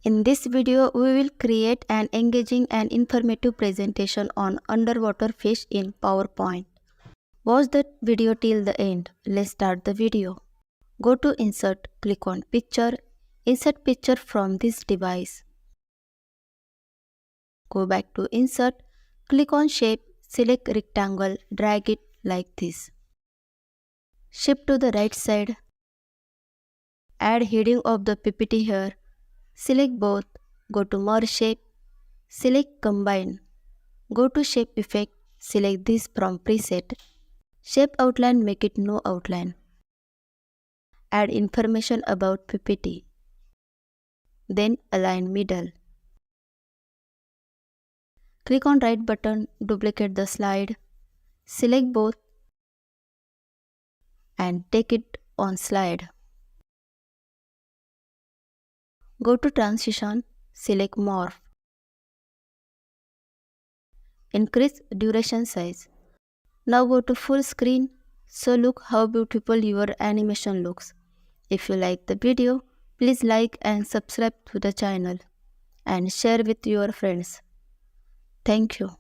In this video, we will create an engaging and informative presentation on underwater fish in PowerPoint. Watch the video till the end. Let's start the video. Go to Insert, click on Picture. Insert picture from this device. Go back to Insert, click on Shape, select Rectangle, drag it like this. Shift to the right side. Add heading of the PPT here. Select both. Go to Merge Shape. Select Combine. Go to Shape Effect. Select this from Preset. Shape Outline, make it no outline. Add information about PPT. Then align middle. Click on right button, duplicate the slide. Select both and take it on slide. Go to Transition, select Morph. Increase duration size. Now go to full screen. So look how beautiful your animation looks. If you like the video, please like and subscribe to the channel and share with your friends. Thank you.